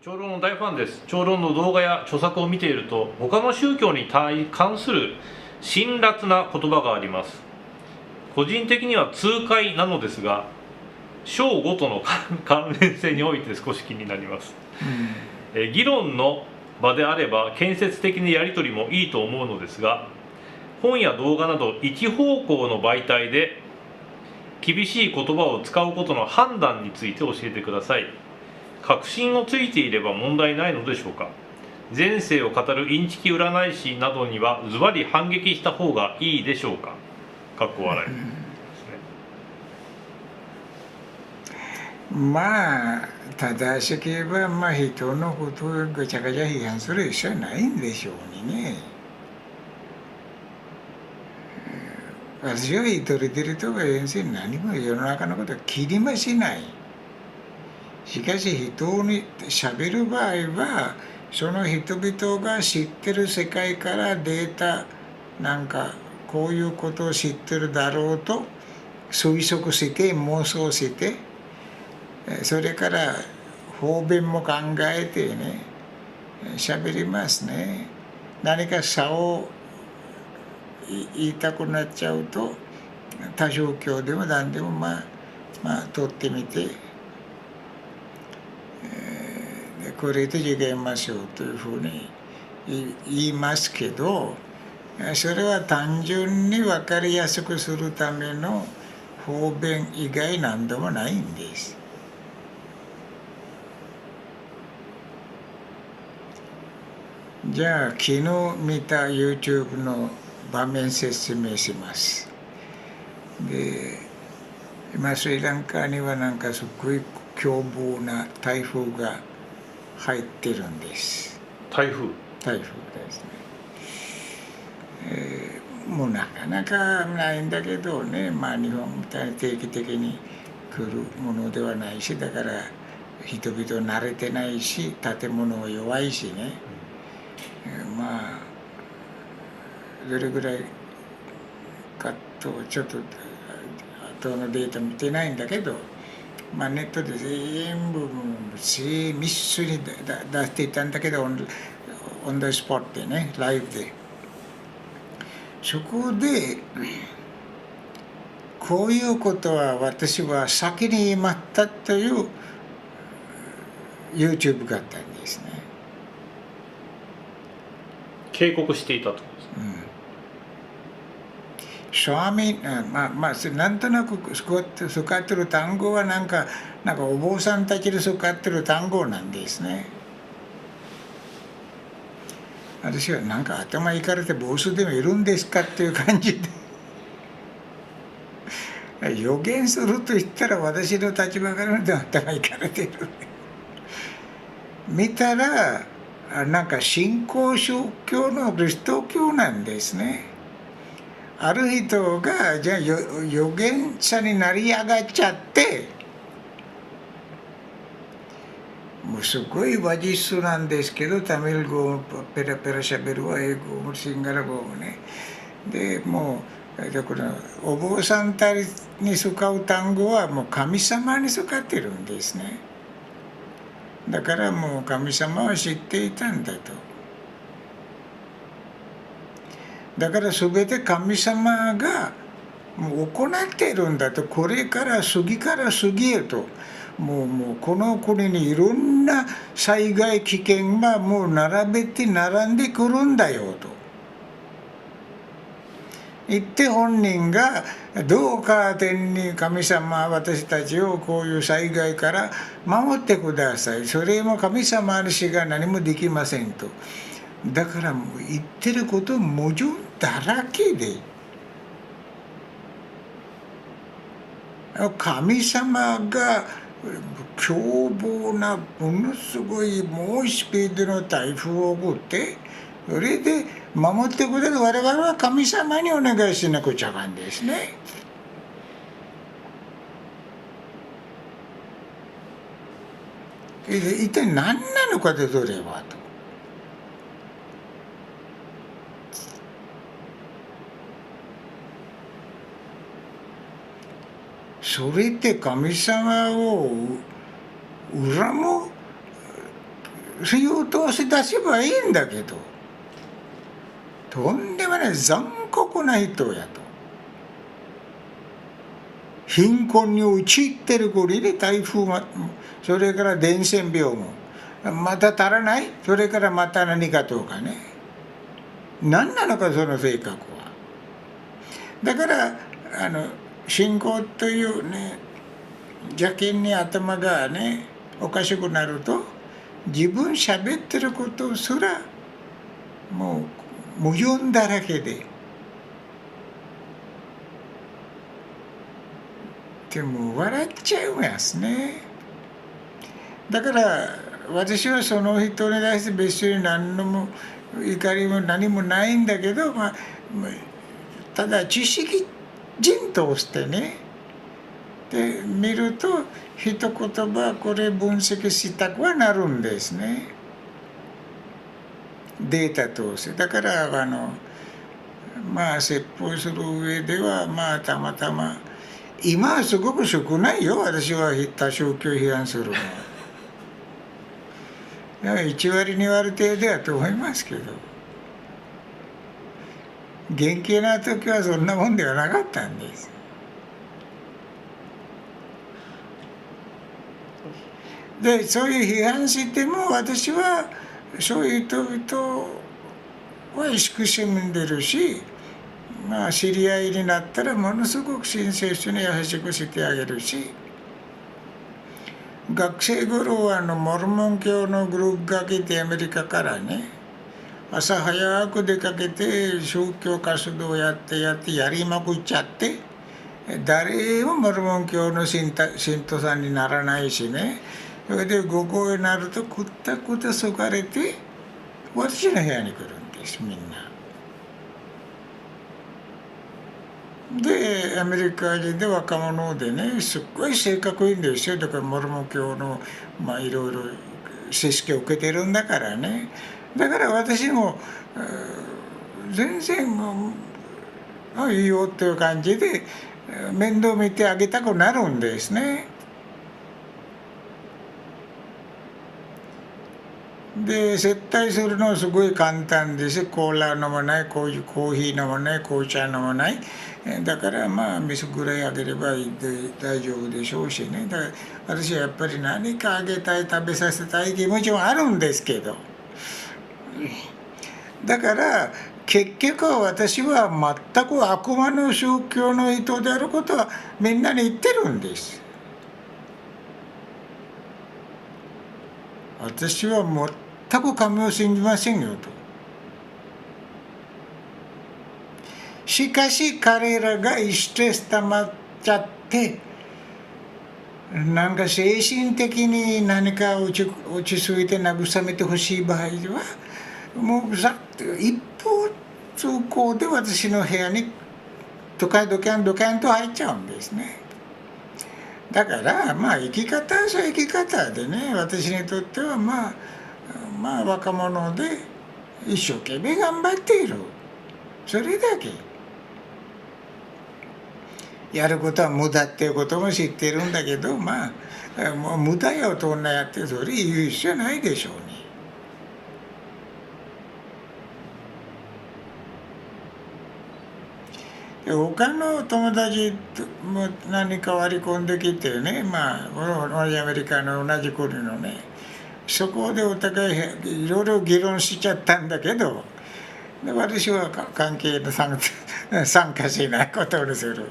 長老の大ファンです。長老の動画や著作を見ていると、他の宗教に関する辛辣な言葉があります。個人的には痛快なのですが、章ごとの関連性において少し気になります。議論の場であれば建設的なやり取りもいいと思うのですが、本や動画など一方向の媒体で厳しい言葉を使うことの判断について教えてください。確信をついていれば問題ないのでしょうか。前世を語るインチキ占い師などにはズバリ反撃した方がいいでしょうか。かっこ笑い。まあ正しく言えば、人のことをぐちゃぐちゃ批判する必要はないんでしょうにね。私は一人でとか何も世の中のことは気にもしない。しかし人に喋る場合は、その人々が知ってる世界からデータなんかこういうことを知ってるだろうと推測して妄想して、それから方便も考えてね喋りますね。何か差を言いたくなっちゃうと多宗教でも何でも取ってみて、これで違いましょうというふうに言いますけど、それは単純に分かりやすくするための方便以外何でもないんです。じゃあ昨日見た YouTube の場面説明します。で今スリランカにはなんかすごい凶暴な台風が入ってるんです。台風ですね。もうなかなかないんだけどね、日本みたいに定期的に来るものではないし、だから人々慣れてないし、建物は弱いしね、どれぐらいかとちょっと後のデータ見てないんだけど、ネットで全部密集に出していたんだけど、オンザスポットでね、ライブで。そこでこういうことは私は先に言いまったという YouTube があったんですね。警告していたと。スワミ、なんとなく使ってる単語はなんかお坊さんたちで使ってる単語なんですね。私はなんか頭いかれて坊主でもいるんですかっていう感じで予言すると言ったら私の立場から見て頭いかれている見たらなんか新興宗教のキリスト教なんですね。ある人がじゃあ預言者になり上がっちゃって、もうすごい話術なんですけど、タミル語をペラペラしゃべるわ、英語もシンガラ語もね。でもうだからお坊さんたちに使う単語はもう神様に使ってるんですね。だからもう神様は知っていたんだと。だから全て神様がもう行っているんだと。これから次から次へともうこの国にいろんな災害危険がもう並んでくるんだよと言って、本人がどうか天に神様私たちをこういう災害から守ってください、それも神様にしか何もできませんと。だからもう言ってること矛盾だらけで、神様が凶暴なものすごい猛スピードの台風を送って、それで守ってくれる我々は神様にお願いしなくちゃあかんですね。一体何なのかでそれはと。それって神様を恨む火を通し出せばいいんだけど、とんでもない残酷な人やと。貧困に陥ってる国で台風も、それから伝染病もまた足らない、それからまた何かとかね、何なのかその性格は。だから信仰というね邪険に頭がねおかしくなると、自分喋ってることすらもう矛盾だらけでも笑っちゃいますね。だから私はその人に対して別に何のも怒りも何もないんだけど、ただ知識人としてねで見ると一言葉これ分析したくはなるんですね、データ通して。だから説法する上ではたまたま今はすごく少ないよ、私は他宗教批判するのは。1割2割程度やと思いますけど、元気な時はそんなもんではなかったんです。でそういう批判しても私はそういう人々は慈しんでるし、知り合いになったらものすごく親切に優しくしてあげるし、学生頃はモルモン教のグループが来てアメリカからね朝早く出かけて宗教活動やってやりまくっちゃって、誰もモルモン教の信徒さんにならないしね、それで午後になるとくったくたそがれて私の部屋に来るんですみんな。でアメリカ人で若者でねすっごい性格いいんですよ。だからモルモン教のいろいろ知識を受けてるんだからね。だから私も全然いいよっていう感じで面倒見てあげたくなるんですね。で接待するのはすごい簡単です。コーラ飲まない、コーヒー飲まない、紅茶飲まない。だから水ぐらいあげれば大丈夫でしょうしね。だから私はやっぱり何かあげたい、食べさせたい気持ちもあるんですけど、だから結局私は全く悪魔の宗教の人であることはみんなに言ってるんです。私は全く神を信じませんよと。しかし彼らがストレス溜まっちゃってなんか精神的に何か落ち着いて慰めてほしい場合はもうざっと一方通行で私の部屋にドカンと入っちゃうんですね。だから生き方は生き方でね、私にとっては若者で一生懸命頑張っている、それだけ。やることは無駄っていうことも知ってるんだけどもう無駄よと女やってそれ言う必要ないでしょうね。他の友達も何か割り込んできてね、同じアメリカの同じ国のね、そこでお互いいろいろ議論しちゃったんだけど、私は関係の参加しないことにする。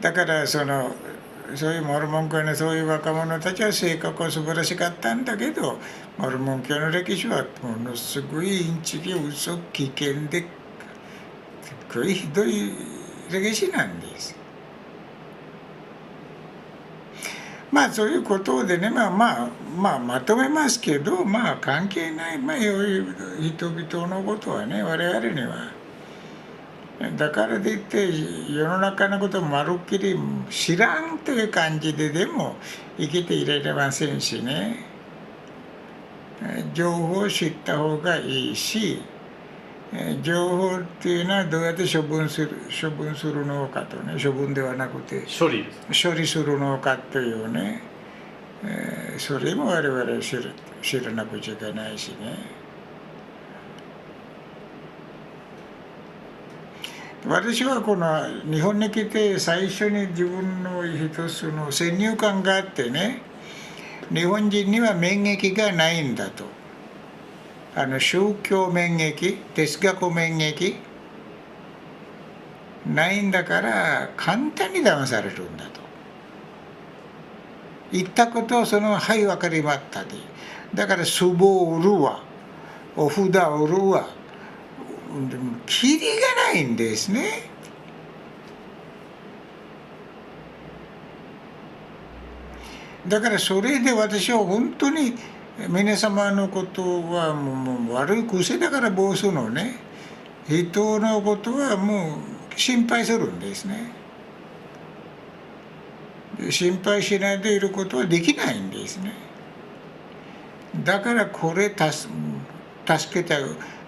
だからそういうモルモン教のそういう若者たちは性格は素晴らしかったんだけど、モルモン教の歴史はものすごいインチキ嘘危険でひどい歴史なんです。そういうことでねまとめますけど関係ない、人々のことはね我々には。だからといって世の中のことをまるっきり知らんという感じででも生きていられませんしね、情報を知った方がいいし、情報っていうのはどうやって処分するのかとね、処分ではなくて処理です。処理するのかというね、それも我々知らなくちゃいけないしね。私はこの日本に来て最初に自分の一つの先入観があってね、日本人には免疫がないんだと。宗教免疫、哲学免疫ないんだから簡単に騙されるんだと。言ったことをはい分かりましたで。だから壺を売るわ、お札を売るわ、キリがないんですね。だからそれで私は本当に皆様のことはもう悪い癖だから坊主のね、人のことはもう心配するんですね。心配しないでいることはできないんですね。だからこれ助けて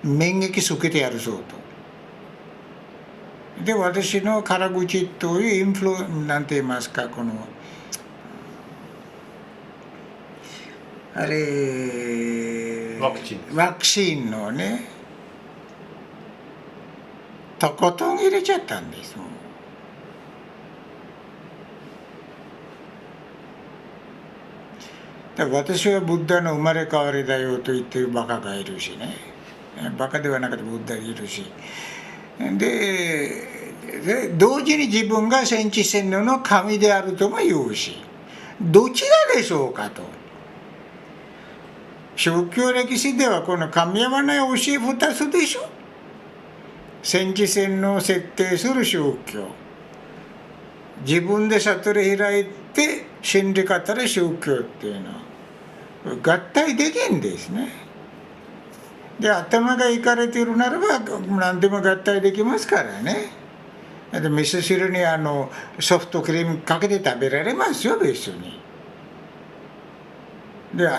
免疫つけてやるぞと。で私の辛口というなんて言いますか、このあれワクチンのね、とことん入れちゃったんですもん。私はブッダの生まれ変わりだよと言ってるバカがいるしね、バカではなくてブッダがいるし、で同時に自分が戦地洗脳の神であるとも言うし、どちらでしょうかと。宗教歴史ではこの噛み合わない教え2つでしょ。戦地洗脳を設定する宗教、自分で悟り開いて真理語る宗教っていうのは合体できんですね。で頭がいかれているならば何でも合体できますからね。で味噌汁にソフトクリームかけて食べられますよ別に。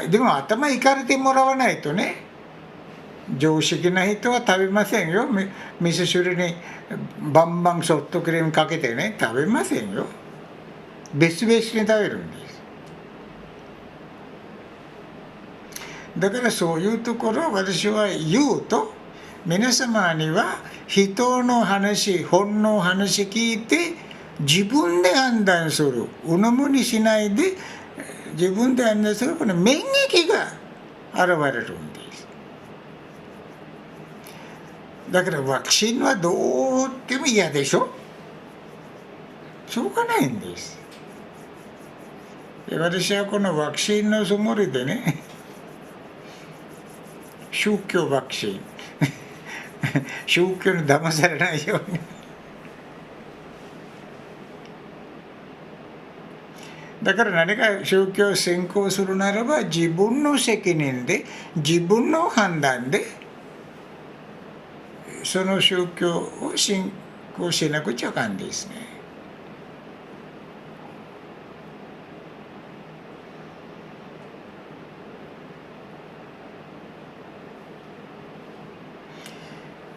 でも頭いかれてもらわないとね、常識な人は食べませんよ。味噌汁にバンバンソフトクリームかけてね、食べませんよ。別々に食べるんです。だからそういうところを私は言うと、皆様には人の話、本の話聞いて自分で判断する、うのむにしないで自分で判断する、この免疫が現れるんです。だからワクチンはどうでも嫌でしょ。しょうがないんです。私はこのワクチンのつもりでね、宗教ワクチン宗教に騙されないようにだから何か宗教を信仰するならば自分の責任で自分の判断でその宗教を信仰しなくちゃいかんですね。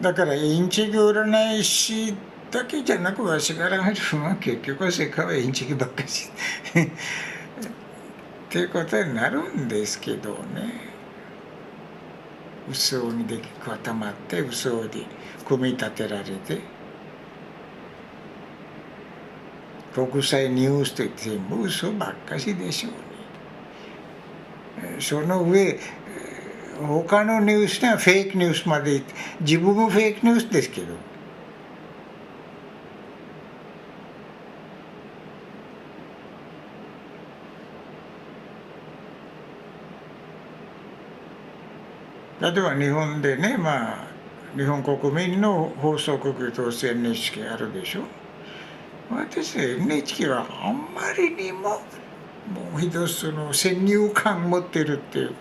だからインチキ占い師だけじゃなくわしから見るのは結局世界はインチキばっかしっていうことになるんですけどね。嘘にで固まって嘘に組み立てられて国際ニュースって全部嘘ばっかしでしょうね。その上他のニュースにはフェイクニュースまで自分もフェイクニュースですけど例えば日本でね、日本国民の放送局として NHK あるでしょ。私 NHK はあんまりにももう一つの先入観持ってるっていう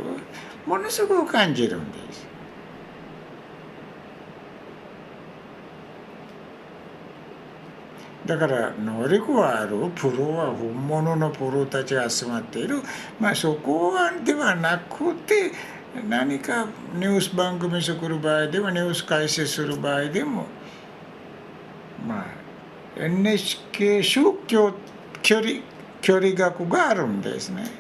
ものすごく感じるんです。だから能力はあるプロは本物のプロたちが集まっている、そこではなくて何かニュース番組作る場合でもニュース解説する場合でもまあ NHK 宗教距離学があるんですね。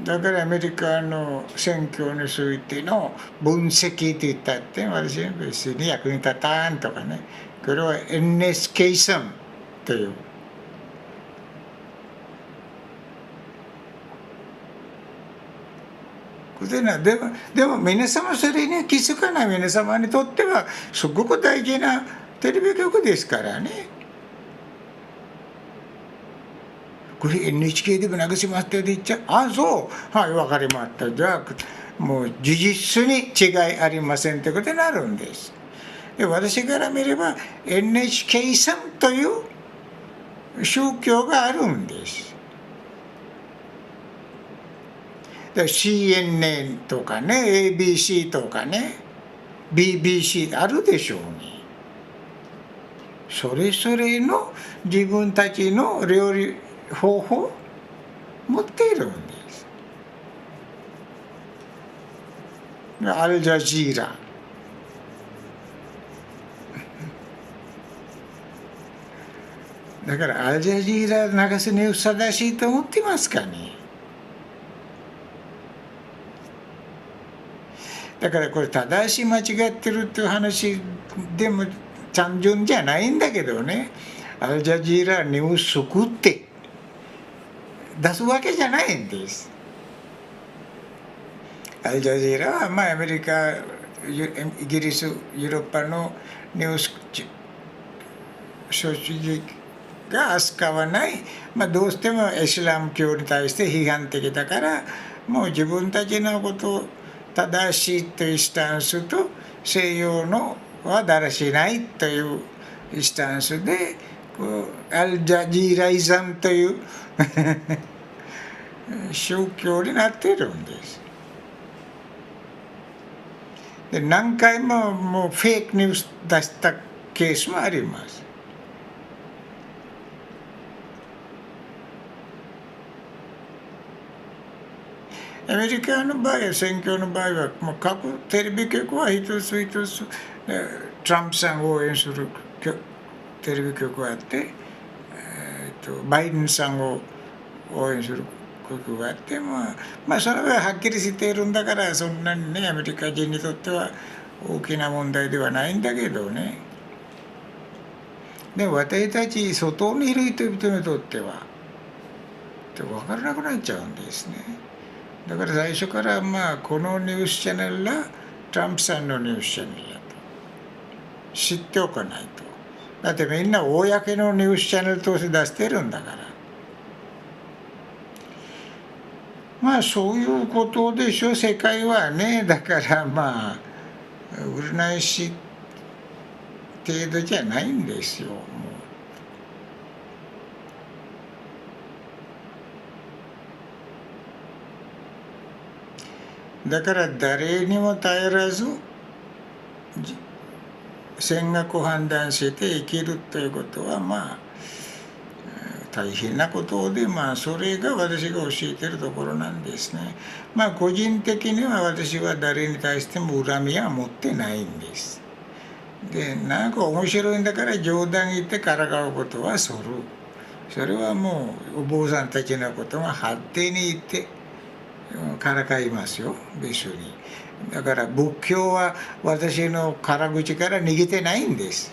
だからアメリカの選挙についての分析と言ったって私は別に役に立たんとかね、これは NHK さんという。でも皆様それに気づかない皆様にとってはすごく大事なテレビ局ですからね。これ NHK でも流しましたって言っちゃう。あ、そう。はい、わかりました。じゃあ、もう事実に違いありませんということになるんです。で、私から見れば NHK さんという宗教があるんです。CNN とかね、ABC とかね、BBC あるでしょうね。それぞれの自分たちの料理方法を持っているんです。アルジャジーラ。だからアルジャジーラ流すニュース正しいと思ってますかね。だからこれ正しい間違ってるっていう話でも単純じゃないんだけどね、アルジャジーラニュース作って出すわけじゃないんです。アルジャジーラはまあアメリカ、イギリス、ヨーロッパのニュース組織が扱わない、まあ、どうしてもイスラム教に対して批判的だからもう自分たちのことを正しいというスタンスと西洋のはだらしないというスタンスでアルジャジーライザムという宗教になっているんです。で何回ももうフェイクニュース出したケースもあります。アメリカの場合は選挙の場合はもう各テレビ局は一つ一つトランプさんを応援するテレビ局があって、バイデンさんを応援する局があって、まあそれははっきりしているんだからそんなにねアメリカ人にとっては大きな問題ではないんだけどね。でも私たち外にいる人々にとっては分からなくなっちゃうんですね。だから最初からまあこのニュースチャンネルはトランプさんのニュースチャンネルだと知っておかないと。だってみんな公のニュースチャンネルとして出してるんだから。まあそういうことでしょ世界はね。だからまあ占い師程度じゃないんですよ。もうだから誰にも頼らず戦学判断して生きるということはまあ大変なことで、まあそれが私が教えているところなんですね。まあ個人的には私は誰に対しても恨みは持ってないんです。でなんか面白いんだから冗談言ってからかうことはする。それはもうお坊さんたちのことが発展に言ってからかいますよ別に。だから仏教は私のから口から逃げてないんです。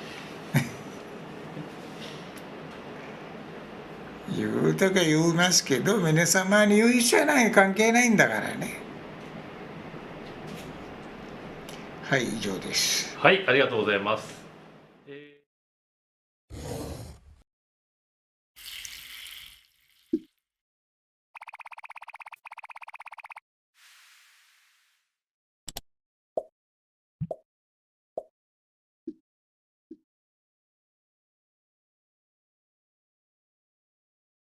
言うとか言いますけど皆様に言う必要はない関係ないんだからね。はい以上です。はい、ありがとうございます。